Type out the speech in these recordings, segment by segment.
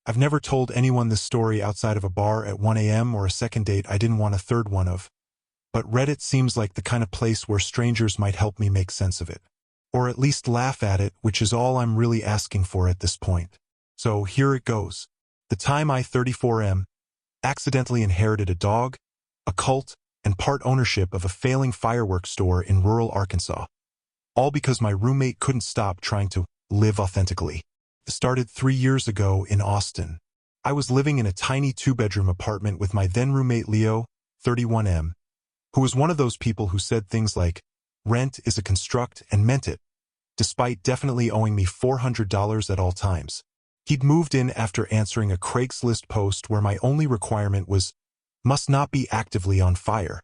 I've never told anyone this story outside of a bar at 1 a.m. or a second date I didn't want a third one of, but Reddit seems like the kind of place where strangers might help me make sense of it. Or at least laugh at it, which is all I'm really asking for at this point. So here it goes. The time I, 34M, accidentally inherited a dog, a cult, and part ownership of a failing fireworks store in rural Arkansas. All because my roommate couldn't stop trying to live authentically. It started 3 years ago in Austin. I was living in a tiny 2-bedroom apartment with my then roommate Leo, 31M, who was one of those people who said things like, "Rent is a construct," and meant it, despite definitely owing me $400 at all times. He'd moved in after answering a Craigslist post where my only requirement was, must not be actively on fire.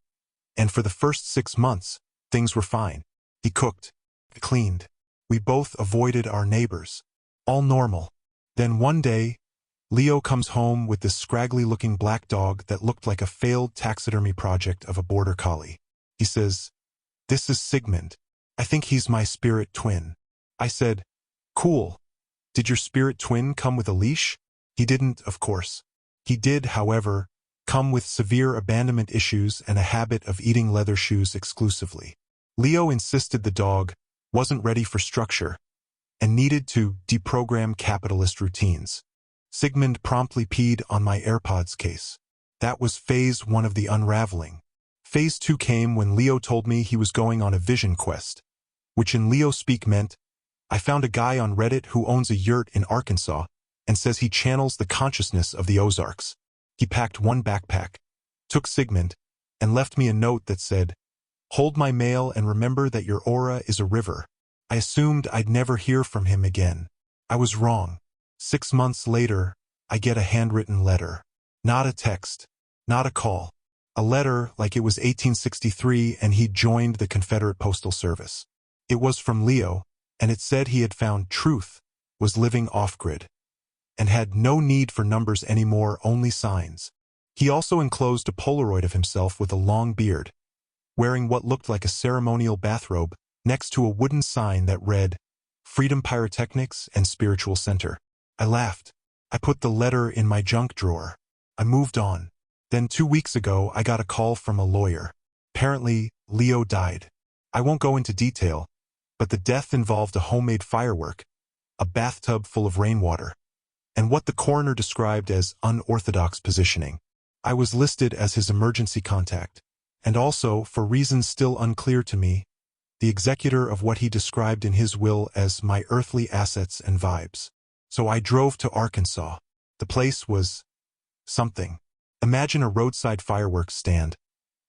And for the first 6 months, things were fine. He cooked, cleaned. We both avoided our neighbors. All normal. Then one day, Leo comes home with this scraggly-looking black dog that looked like a failed taxidermy project of a border collie. He says, "This is Sigmund. I think he's my spirit twin." I said, "Cool. Did your spirit twin come with a leash?" He didn't, of course. He did, however, come with severe abandonment issues and a habit of eating leather shoes exclusively. Leo insisted the dog wasn't ready for structure and needed to deprogram capitalist routines. Sigmund promptly peed on my AirPods case. That was phase 1 of the unraveling. Phase 2 came when Leo told me he was going on a vision quest, which in Leo speak meant, I found a guy on Reddit who owns a yurt in Arkansas and says he channels the consciousness of the Ozarks. He packed one backpack, took Sigmund, and left me a note that said, "Hold my mail and remember that your aura is a river." I assumed I'd never hear from him again. I was wrong. 6 months later, I get a handwritten letter. Not a text, not a call. A letter like it was 1863 and he'd joined the Confederate Postal Service. It was from Leo, and it said he had found truth, was living off-grid, and had no need for numbers anymore, only signs. He also enclosed a Polaroid of himself with a long beard, wearing what looked like a ceremonial bathrobe, next to a wooden sign that read, Freedom Pyrotechnics and Spiritual Center. I laughed. I put the letter in my junk drawer. I moved on. Then 2 weeks ago, I got a call from a lawyer. Apparently, Leo died. I won't go into detail, but the death involved a homemade firework, a bathtub full of rainwater, and what the coroner described as unorthodox positioning. I was listed as his emergency contact, and also, for reasons still unclear to me, the executor of what he described in his will as my earthly assets and vibes. So I drove to Arkansas. The place was something. Imagine a roadside fireworks stand,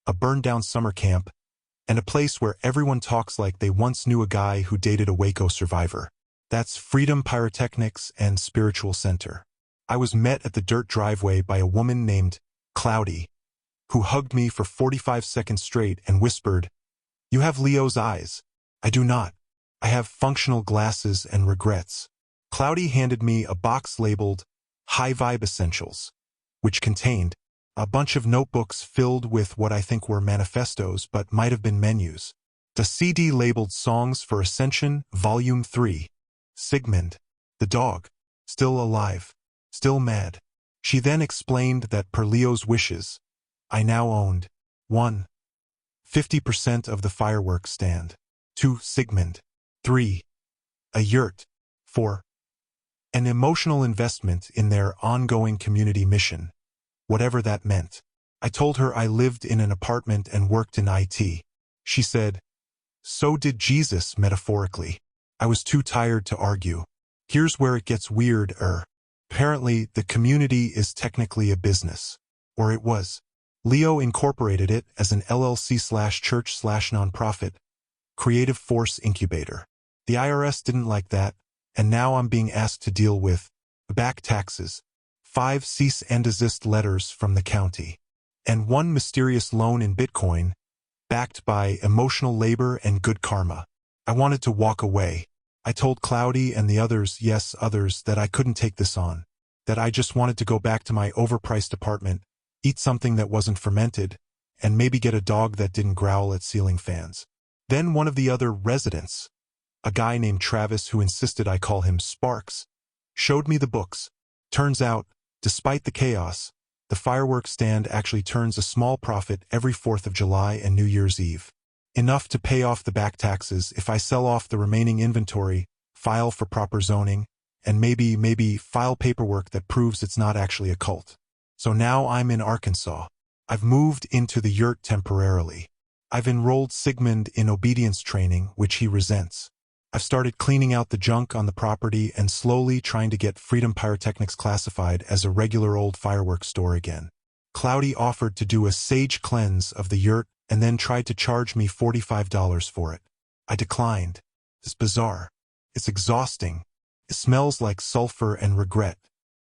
a burned-down summer camp, and a place where everyone talks like they once knew a guy who dated a Waco survivor. That's Freedom Pyrotechnics and Spiritual Center. I was met at the dirt driveway by a woman named Cloudy, who hugged me for 45 seconds straight and whispered, "You have Leo's eyes." I do not. I have functional glasses and regrets. Cloudy handed me a box labeled High Vibe Essentials, which contained a bunch of notebooks filled with what I think were manifestos but might have been menus. The CD labeled Songs for Ascension, Volume 3. Sigmund, the dog, still alive, still mad. She then explained that per Leo's wishes, I now owned 1. 50% of the fireworks stand. 2. Sigmund. 3. A yurt. 4. An emotional investment in their ongoing community mission, whatever that meant. I told her I lived in an apartment and worked in IT. She said, "So did Jesus, metaphorically." I was too tired to argue. Here's where it gets weird. Apparently, the community is technically a business. Or it was. Leo incorporated it as an LLC/church/nonprofit, Creative Force Incubator. The IRS didn't like that, and now I'm being asked to deal with back taxes, 5 cease and desist letters from the county, and 1 mysterious loan in Bitcoin, backed by emotional labor and good karma. I wanted to walk away. I told Cloudy and the others, yes, others, that I couldn't take this on, that I just wanted to go back to my overpriced apartment, eat something that wasn't fermented, and maybe get a dog that didn't growl at ceiling fans. Then one of the other residents, a guy named Travis who insisted I call him Sparx, showed me the books. Turns out, despite the chaos, the fireworks stand actually turns a small profit every 4th of July and New Year's Eve. Enough to pay off the back taxes if I sell off the remaining inventory, file for proper zoning, and maybe file paperwork that proves it's not actually a cult. So now I'm in Arkansas. I've moved into the yurt temporarily. I've enrolled Sigmund in obedience training, which he resents. I've started cleaning out the junk on the property and slowly trying to get Freedom Pyrotechnics classified as a regular old fireworks store again. Cloudy offered to do a sage cleanse of the yurt and then tried to charge me $45 for it. I declined. It's bizarre. It's exhausting. It smells like sulfur and regret.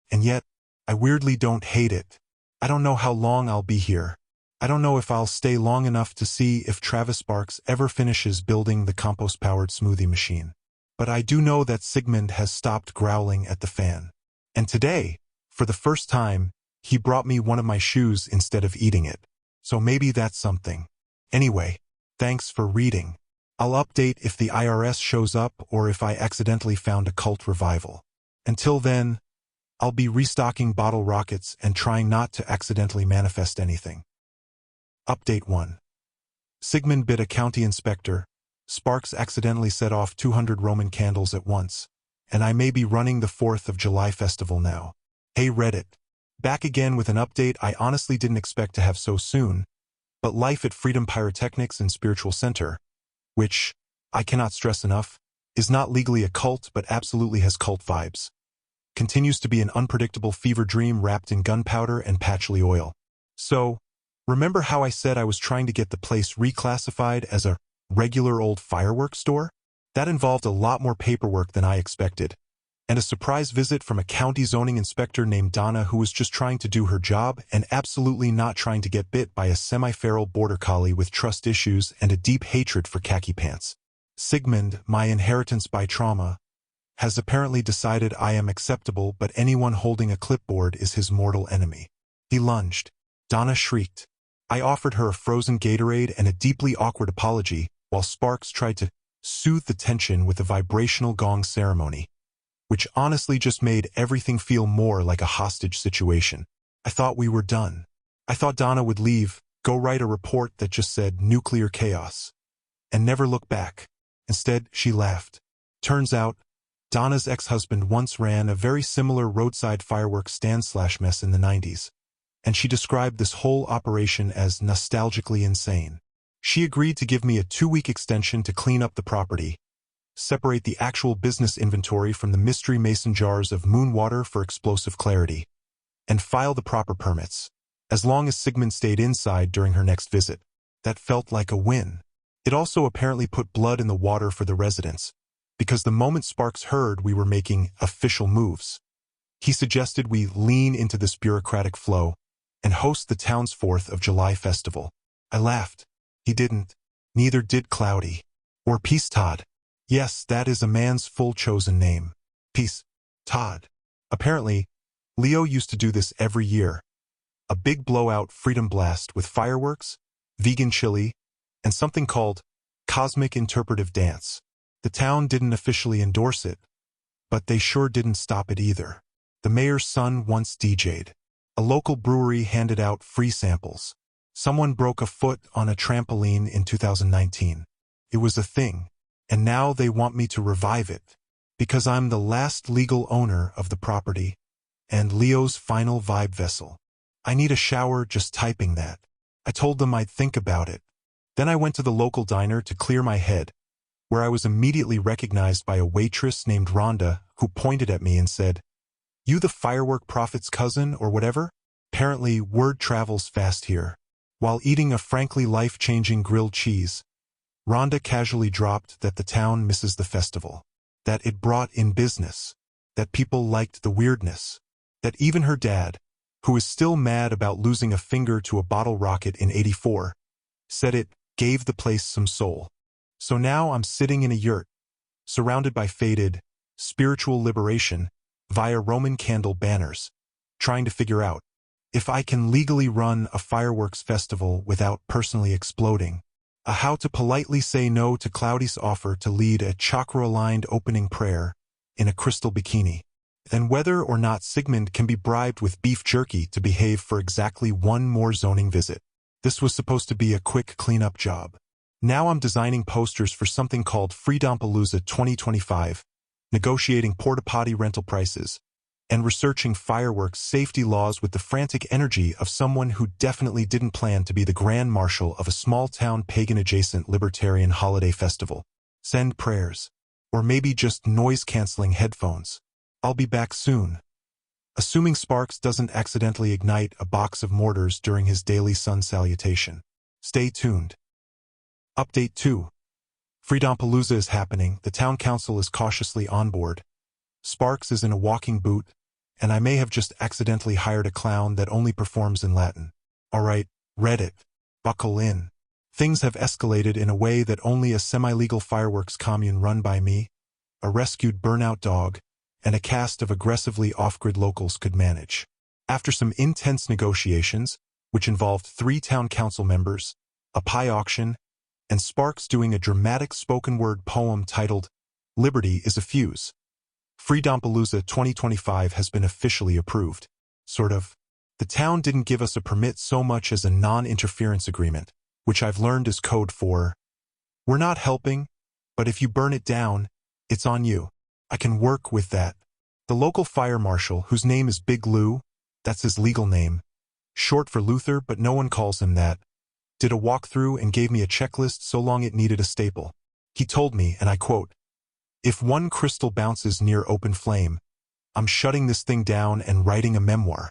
And yet, I weirdly don't hate it. I don't know how long I'll be here. I don't know if I'll stay long enough to see if Travis Sparx ever finishes building the compost-powered smoothie machine. But I do know that Sigmund has stopped growling at the fan. And today, for the first time, he brought me one of my shoes instead of eating it. So maybe that's something. Anyway, thanks for reading. I'll update if the IRS shows up or if I accidentally found a cult revival. Until then, I'll be restocking bottle rockets and trying not to accidentally manifest anything. Update 1. Sigmund bit a county inspector. Sparx accidentally set off 200 Roman candles at once, and I may be running the 4th of July festival now. Hey Reddit. Back again with an update I honestly didn't expect to have so soon, but life at Freedom Pyrotechnics and Spiritual Center, which, I cannot stress enough, is not legally a cult but absolutely has cult vibes, continues to be an unpredictable fever dream wrapped in gunpowder and patchouli oil. So, remember how I said I was trying to get the place reclassified as a regular old fireworks store? That involved a lot more paperwork than I expected, and a surprise visit from a county zoning inspector named Donna who was just trying to do her job and absolutely not trying to get bit by a semi-feral border collie with trust issues and a deep hatred for khaki pants. Sigmund, my inheritance by trauma, has apparently decided I am acceptable but anyone holding a clipboard is his mortal enemy. He lunged. Donna shrieked. I offered her a frozen Gatorade and a deeply awkward apology, while Sparx tried to soothe the tension with a vibrational gong ceremony, which honestly just made everything feel more like a hostage situation. I thought we were done. I thought Donna would leave, go write a report that just said nuclear chaos, and never look back. Instead, she laughed. Turns out, Donna's ex-husband once ran a very similar roadside fireworks stand/mess in the 90s. And she described this whole operation as nostalgically insane. She agreed to give me a 2-week extension to clean up the property, separate the actual business inventory from the mystery mason jars of moon water for explosive clarity, and file the proper permits, as long as Sigmund stayed inside during her next visit. That felt like a win. It also apparently put blood in the water for the residents, because the moment Sparx heard we were making official moves, he suggested we lean into this bureaucratic flow and host the town's 4th of July festival. I laughed. He didn't. Neither did Cloudy. Or Peace Todd. Yes, that is a man's full chosen name. Peace Todd. Apparently, Leo used to do this every year. A big blowout freedom blast with fireworks, vegan chili, and something called Cosmic Interpretive Dance. The town didn't officially endorse it, but they sure didn't stop it either. The mayor's son once DJ'd. A local brewery handed out free samples. Someone broke a foot on a trampoline in 2019. It was a thing, and now they want me to revive it, because I'm the last legal owner of the property, and Leo's final vibe vessel. I need a shower just typing that. I told them I'd think about it. Then I went to the local diner to clear my head, where I was immediately recognized by a waitress named Rhonda who pointed at me and said, "You the firework prophet's cousin or whatever?" Apparently, word travels fast here. While eating a frankly life-changing grilled cheese, Rhonda casually dropped that the town misses the festival, that it brought in business, that people liked the weirdness, that even her dad, who is still mad about losing a finger to a bottle rocket in '84, said it gave the place some soul. So now I'm sitting in a yurt, surrounded by faded, spiritual liberation via Roman candle banners, trying to figure out if I can legally run a fireworks festival without personally exploding, how to politely say no to Cloudy's offer to lead a chakra-aligned opening prayer in a crystal bikini. and whether or not Sigmund can be bribed with beef jerky to behave for exactly one more zoning visit. This was supposed to be a quick cleanup job. Now I'm designing posters for something called Freedom 2025, negotiating porta-potty rental prices, and researching fireworks safety laws with the frantic energy of someone who definitely didn't plan to be the grand marshal of a small-town pagan-adjacent libertarian holiday festival. Send prayers. Or maybe just noise-canceling headphones. I'll be back soon. Assuming Sparx doesn't accidentally ignite a box of mortars during his daily sun salutation. Stay tuned. Update 2. Freedompalooza is happening, the town council is cautiously on board. Sparx is in a walking boot, and I may have just accidentally hired a clown that only performs in Latin. Alright, Reddit. Buckle in. Things have escalated in a way that only a semi-legal fireworks commune run by me, a rescued burnout dog, and a cast of aggressively off-grid locals could manage. After some intense negotiations, which involved 3 town council members, a pie auction, and Sparx doing a dramatic spoken-word poem titled, "Liberty is a Fuse," Freedompalooza 2025 has been officially approved. Sort of. The town didn't give us a permit so much as a non-interference agreement, which I've learned is code for, "We're not helping, but if you burn it down, it's on you." I can work with that. The local fire marshal, whose name is Big Lou, that's his legal name, short for Luther but no one calls him that, did a walkthrough and gave me a checklist so long it needed a staple. He told me, and I quote, "If one crystal bounces near open flame, I'm shutting this thing down and writing a memoir."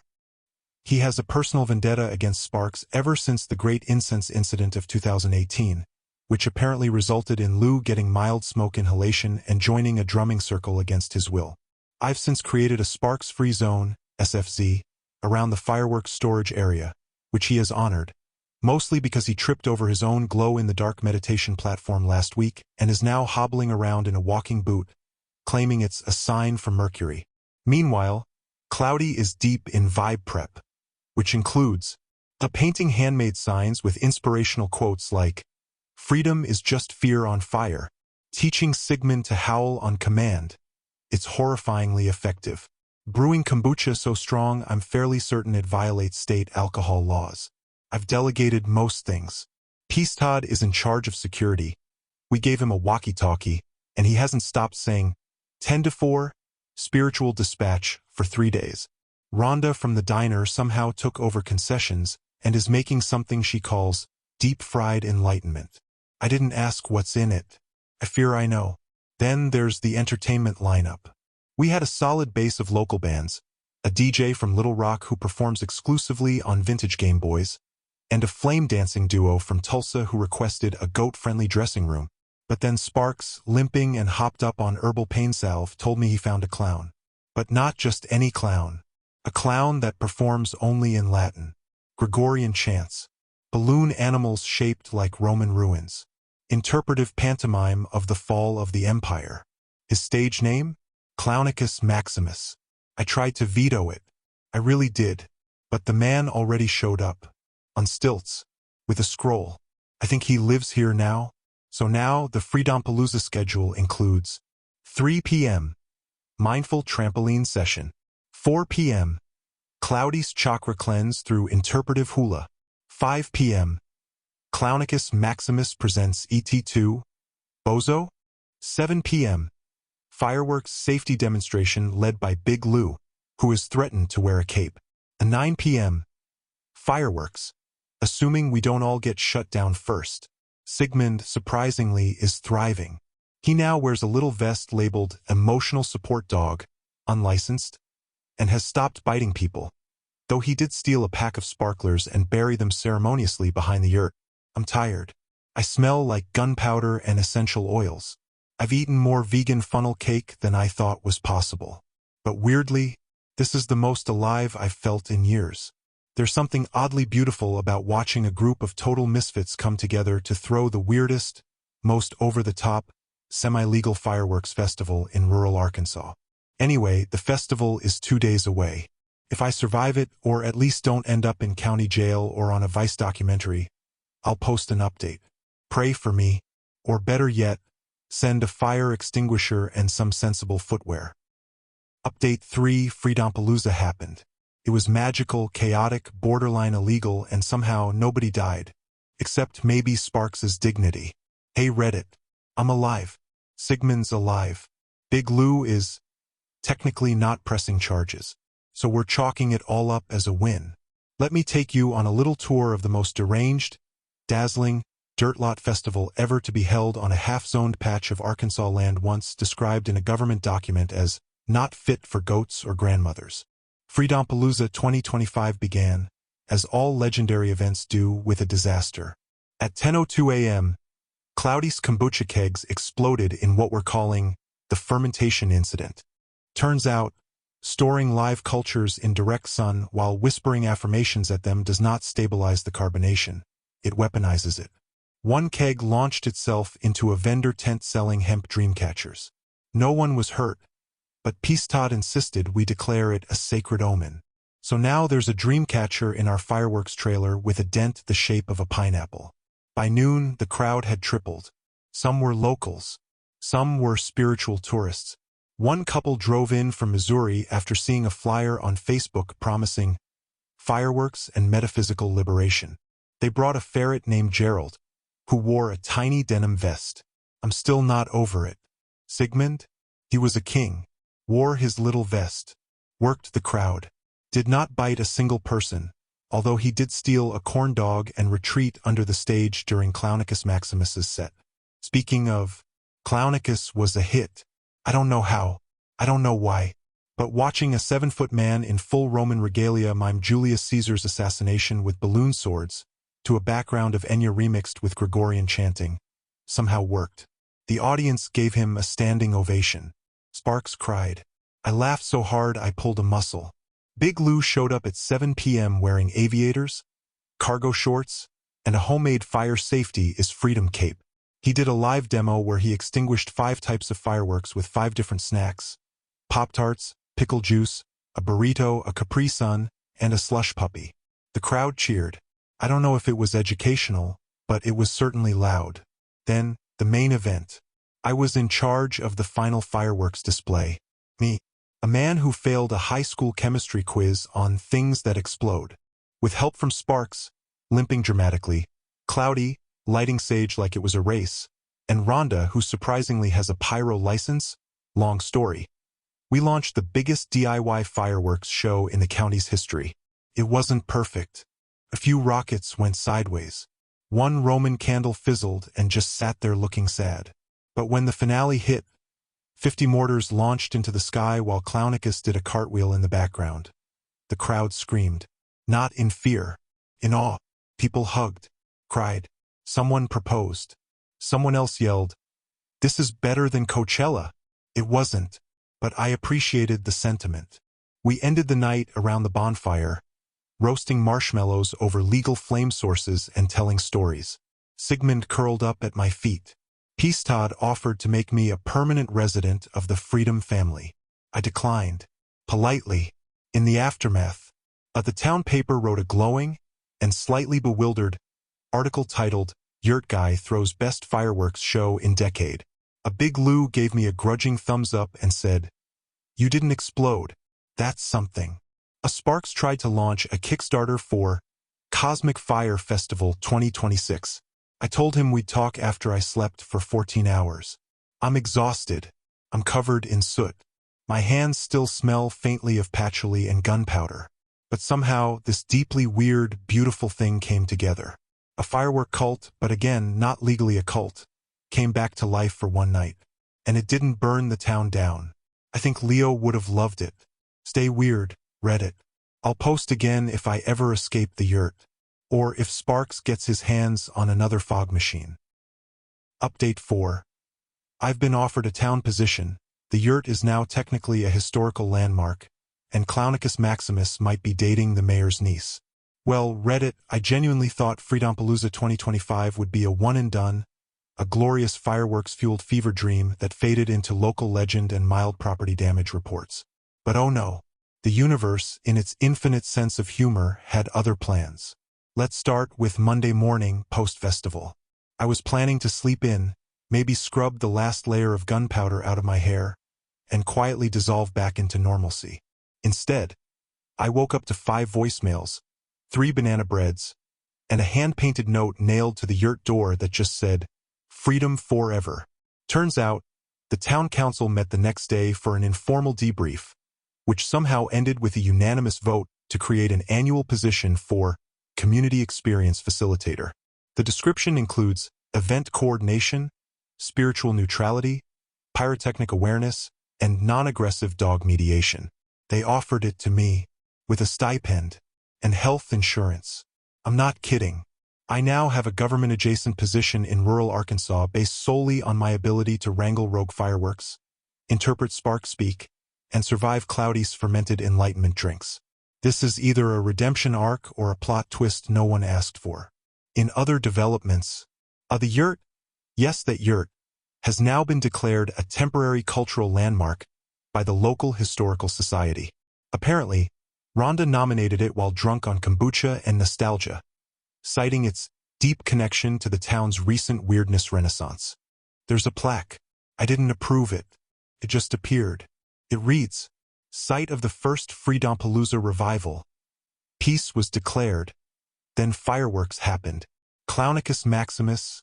He has a personal vendetta against Sparx ever since the Great Incense Incident of 2018, which apparently resulted in Lou getting mild smoke inhalation and joining a drumming circle against his will. I've since created a Sparx-free zone, SFZ, around the fireworks storage area, which he has honored, mostly because he tripped over his own glow-in-the-dark meditation platform last week and is now hobbling around in a walking boot, claiming it's a sign from Mercury. Meanwhile, Cloudy is deep in vibe prep, which includes painting handmade signs with inspirational quotes like, "Freedom is just fear on fire," teaching Sigmund to howl on command. It's horrifyingly effective. Brewing kombucha so strong I'm fairly certain it violates state alcohol laws. I've delegated most things. Peace Todd is in charge of security. We gave him a walkie-talkie, and he hasn't stopped saying 10 to 4, spiritual dispatch, for 3 days. Rhonda from the diner somehow took over concessions and is making something she calls deep-fried enlightenment. I didn't ask what's in it. I fear I know. Then there's the entertainment lineup. We had a solid base of local bands, a DJ from Little Rock who performs exclusively on vintage Game Boys, and a flame dancing duo from Tulsa who requested a goat-friendly dressing room. But then Sparx, limping and hopped up on herbal pain salve, told me he found a clown. But not just any clown. A clown that performs only in Latin. Gregorian chants. Balloon animals shaped like Roman ruins. Interpretive pantomime of the fall of the empire. His stage name? Clownicus Maximus. I tried to veto it. I really did. But the man already showed up. On stilts. With a scroll. I think he lives here now. So now the Freedompalooza schedule includes 3 p.m. Mindful trampoline session. 4 p.m. Cloudy's chakra cleanse through interpretive hula. 5 p.m. Clownicus Maximus presents ET2. Bozo. 7 p.m. Fireworks safety demonstration led by Big Lou, who is threatened to wear a cape. 9 p.m. Fireworks. Assuming we don't all get shut down first. Sigmund, surprisingly, is thriving. He now wears a little vest labeled Emotional Support Dog, unlicensed, and has stopped biting people. Though he did steal a pack of sparklers and bury them ceremoniously behind the yurt. I'm tired. I smell like gunpowder and essential oils. I've eaten more vegan funnel cake than I thought was possible. But weirdly, this is the most alive I've felt in years. There's something oddly beautiful about watching a group of total misfits come together to throw the weirdest, most over-the-top, semi-legal fireworks festival in rural Arkansas. Anyway, the festival is 2 days away. If I survive it, or at least don't end up in county jail or on a Vice documentary, I'll post an update. Pray for me, or better yet, send a fire extinguisher and some sensible footwear. Update 3: Freedompalooza happened. It was magical, chaotic, borderline illegal, and somehow nobody died. Except maybe Sparx's dignity. Hey Reddit. I'm alive. Sigmund's alive. Big Lou is technically not pressing charges. So we're chalking it all up as a win. Let me take you on a little tour of the most deranged, dazzling, dirt lot festival ever to be held on a half-zoned patch of Arkansas land once described in a government document as not fit for goats or grandmothers. Freedompalooza 2025 began, as all legendary events do, with a disaster. At 10:02 a.m., Cloudy's kombucha kegs exploded in what we're calling the fermentation incident. Turns out, storing live cultures in direct sun while whispering affirmations at them does not stabilize the carbonation. It weaponizes it. One keg launched itself into a vendor tent selling hemp dreamcatchers. No one was hurt, but Peace Todd insisted we declare it a sacred omen. So now there's a dreamcatcher in our fireworks trailer with a dent the shape of a pineapple. By noon, the crowd had tripled. Some were locals. Some were spiritual tourists. One couple drove in from Missouri after seeing a flyer on Facebook promising fireworks and metaphysical liberation. They brought a ferret named Gerald, who wore a tiny denim vest. I'm still not over it. Sigmund? He was a king. Wore his little vest. Worked the crowd. Did not bite a single person, although he did steal a corn dog and retreat under the stage during Clownicus Maximus's set. Speaking of, Clownicus was a hit. I don't know how. I don't know why. But watching a 7-foot man in full Roman regalia mime Julius Caesar's assassination with balloon swords, to a background of Enya remixed with Gregorian chanting, somehow worked. The audience gave him a standing ovation. Sparx cried. I laughed so hard I pulled a muscle. Big Lou showed up at 7 p.m. wearing aviators, cargo shorts, and a homemade fire safety is freedom cape. He did a live demo where he extinguished 5 types of fireworks with 5 different snacks: Pop-Tarts, pickle juice, a burrito, a Capri Sun, and a slush puppy. The crowd cheered. I don't know if it was educational, but it was certainly loud. Then, the main event. I was in charge of the final fireworks display. Me, a man who failed a high school chemistry quiz on things that explode. With help from Sparx, limping dramatically, Cloudy, lighting sage like it was a race, and Rhonda, who surprisingly has a pyro license. Long story. We launched the biggest DIY fireworks show in the county's history. It wasn't perfect. A few rockets went sideways. One Roman candle fizzled and just sat there looking sad. But when the finale hit, 50 mortars launched into the sky while Clownicus did a cartwheel in the background. The crowd screamed. Not in fear. In awe. People hugged. Cried. Someone proposed. Someone else yelled, "This is better than Coachella." It wasn't, but I appreciated the sentiment. We ended the night around the bonfire, roasting marshmallows over legal flame sources and telling stories. Sigmund curled up at my feet. Peace Todd offered to make me a permanent resident of the Freedom family. I declined. Politely. In the aftermath, the town paper wrote a glowing and slightly bewildered article titled, "Yurt Guy Throws Best Fireworks Show in Decade." A Big Lou gave me a grudging thumbs up and said, "You didn't explode. That's something." A Sparx tried to launch a Kickstarter for Cosmic Fire Festival 2026. I told him we'd talk after I slept for 14 hours. I'm exhausted. I'm covered in soot. My hands still smell faintly of patchouli and gunpowder. But somehow, this deeply weird, beautiful thing came together. A firework cult, but again, not legally a cult, came back to life for one night. And it didn't burn the town down. I think Leo would have loved it. Stay weird, Reddit. I'll post again if I ever escape the yurt. Or if Sparx gets his hands on another fog machine. Update 4. I've been offered a town position. The yurt is now technically a historical landmark, and Clownicus Maximus might be dating the mayor's niece. Well, Reddit, I genuinely thought Freedompalooza 2025 would be a one-and-done, a glorious fireworks-fueled fever dream that faded into local legend and mild property damage reports. But oh no, the universe, in its infinite sense of humor, had other plans. Let's start with Monday morning, post-festival. I was planning to sleep in, maybe scrub the last layer of gunpowder out of my hair, and quietly dissolve back into normalcy. Instead, I woke up to 5 voicemails, 3 banana breads, and a hand-painted note nailed to the yurt door that just said, "Freedom forever." Turns out, the town council met the next day for an informal debrief, which somehow ended with a unanimous vote to create an annual position for Community Experience Facilitator. The description includes event coordination, spiritual neutrality, pyrotechnic awareness, and non-aggressive dog mediation. They offered it to me, with a stipend and health insurance. I'm not kidding. I now have a government-adjacent position in rural Arkansas based solely on my ability to wrangle rogue fireworks, interpret Sparx speak, and survive Cloudy's fermented enlightenment drinks. This is either a redemption arc or a plot twist no one asked for. In other developments, the yurt, yes, that yurt, has now been declared a temporary cultural landmark by the local historical society. Apparently, Rhonda nominated it while drunk on kombucha and nostalgia, citing its deep connection to the town's recent weirdness renaissance. There's a plaque. I didn't approve it. It just appeared. It reads, "Site of the first Freedompalooza revival. Peace was declared. Then fireworks happened. Clownicus Maximus,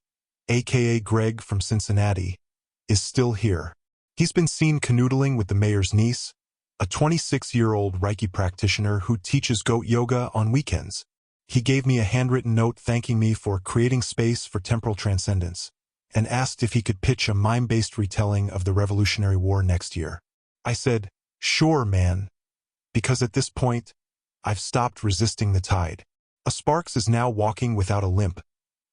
a.k.a. Greg from Cincinnati, is still here. He's been seen canoodling with the mayor's niece, a 26-year-old Reiki practitioner who teaches goat yoga on weekends. He gave me a handwritten note thanking me for creating space for temporal transcendence, and asked if he could pitch a mime-based retelling of the Revolutionary War next year. I said, sure, man, because at this point, I've stopped resisting the tide. A Sparx is now walking without a limp,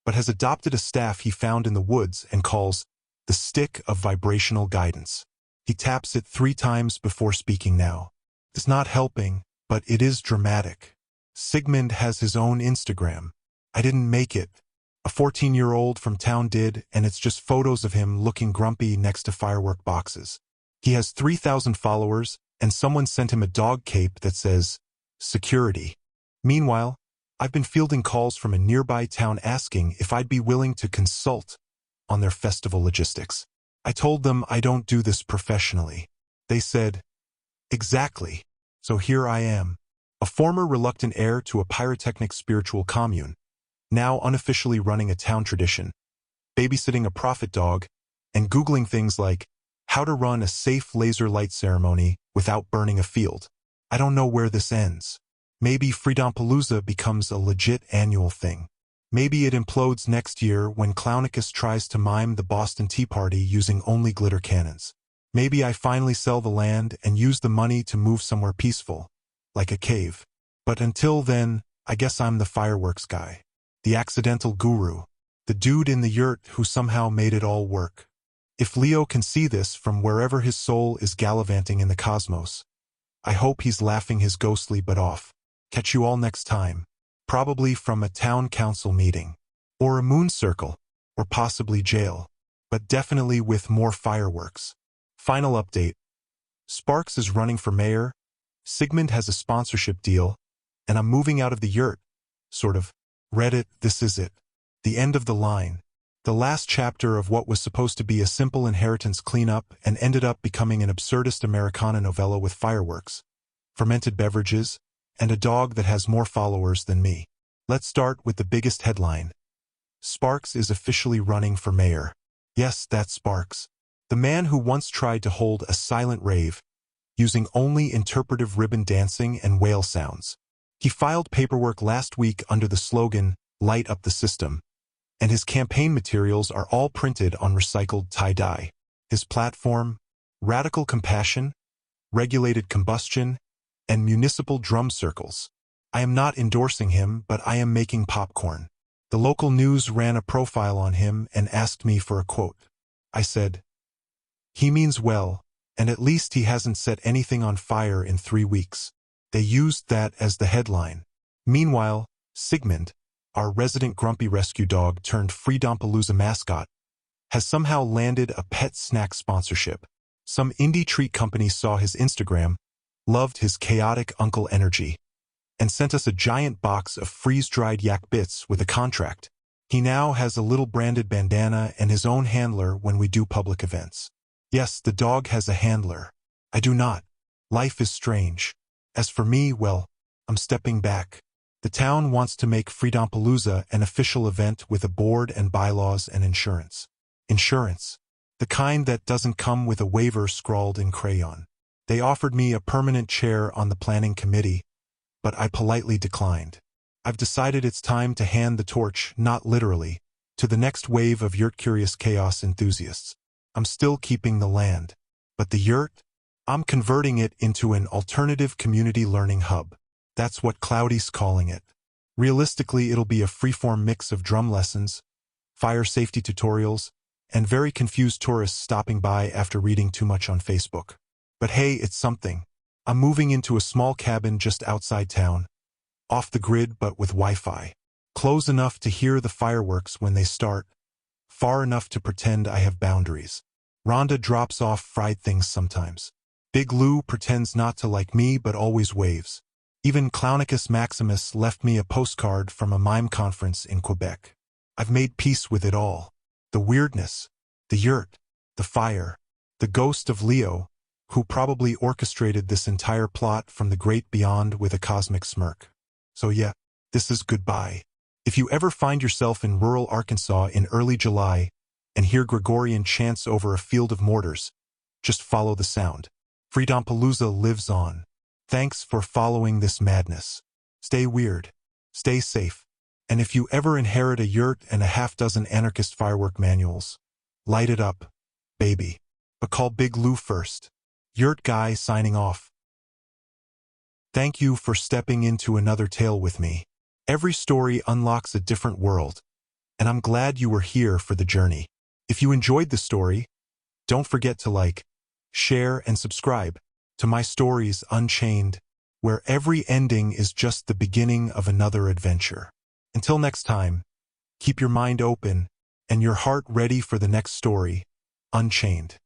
but has adopted a staff he found in the woods and calls the stick of vibrational guidance. He taps it 3 times before speaking now. It's not helping, but it is dramatic. Sigmund has his own Instagram. I didn't make it. A 14-year-old from town did, and it's just photos of him looking grumpy next to firework boxes. He has 3,000 followers, and someone sent him a dog cape that says, security. Meanwhile, I've been fielding calls from a nearby town asking if I'd be willing to consult on their festival logistics. I told them I don't do this professionally. They said, exactly. So here I am, a former reluctant heir to a pyrotechnic spiritual commune, now unofficially running a town tradition, babysitting a prophet dog, and Googling things like how to run a safe laser light ceremony without burning a field. I don't know where this ends. Maybe Freedompalooza becomes a legit annual thing. Maybe it implodes next year when Clownicus tries to mime the Boston Tea Party using only glitter cannons. Maybe I finally sell the land and use the money to move somewhere peaceful, like a cave. But until then, I guess I'm the fireworks guy. The accidental guru. The dude in the yurt who somehow made it all work. If Leo can see this from wherever his soul is gallivanting in the cosmos, I hope he's laughing his ghostly butt off. Catch you all next time. Probably from a town council meeting, or a moon circle, or possibly jail, but definitely with more fireworks. Final update. Sparx is running for mayor, Sigmund has a sponsorship deal, and I'm moving out of the yurt. Sort of. Reddit, this is it. The end of the line. The last chapter of what was supposed to be a simple inheritance cleanup and ended up becoming an absurdist Americana novella with fireworks, fermented beverages, and a dog that has more followers than me. Let's start with the biggest headline. Sparx is officially running for mayor. Yes, that's Sparx. The man who once tried to hold a silent rave, using only interpretive ribbon dancing and whale sounds. He filed paperwork last week under the slogan, "Light up the system," and his campaign materials are all printed on recycled tie-dye. His platform, radical compassion, regulated combustion, and municipal drum circles. I am not endorsing him, but I am making popcorn. The local news ran a profile on him and asked me for a quote. I said, he means well, and at least he hasn't set anything on fire in 3 weeks. They used that as the headline. Meanwhile, Sigmund, our resident grumpy rescue dog turned Freedompalooza mascot, has somehow landed a pet snack sponsorship. Some indie treat company saw his Instagram, loved his chaotic uncle energy, and sent us a giant box of freeze-dried yak bits with a contract. He now has a little branded bandana and his own handler when we do public events. Yes, the dog has a handler. I do not. Life is strange. As for me, well, I'm stepping back. The town wants to make Freedompalooza an official event with a board and bylaws and insurance. Insurance. The kind that doesn't come with a waiver scrawled in crayon. They offered me a permanent chair on the planning committee, but I politely declined. I've decided it's time to hand the torch, not literally, to the next wave of yurt-curious chaos enthusiasts. I'm still keeping the land. But the yurt? I'm converting it into an alternative community learning hub. That's what Cloudy's calling it. Realistically, it'll be a freeform mix of drum lessons, fire safety tutorials, and very confused tourists stopping by after reading too much on Facebook. But hey, it's something. I'm moving into a small cabin just outside town, off the grid but with Wi-Fi. Close enough to hear the fireworks when they start, far enough to pretend I have boundaries. Rhonda drops off fried things sometimes. Big Lou pretends not to like me but always waves. Even Clownicus Maximus left me a postcard from a mime conference in Quebec. I've made peace with it all. The weirdness, the yurt, the fire, the ghost of Leo, who probably orchestrated this entire plot from the great beyond with a cosmic smirk. So yeah, this is goodbye. If you ever find yourself in rural Arkansas in early July and hear Gregorian chants over a field of mortars, just follow the sound. Freedompalooza lives on. Thanks for following this madness. Stay weird. Stay safe. And if you ever inherit a yurt and a half-dozen anarchist firework manuals, light it up, baby. But call Big Lou first. Yurt Guy signing off. Thank you for stepping into another tale with me. Every story unlocks a different world, and I'm glad you were here for the journey. If you enjoyed the story, don't forget to like, share, and subscribe to my stories Unchained, where every ending is just the beginning of another adventure. Until next time, keep your mind open and your heart ready for the next story, Unchained.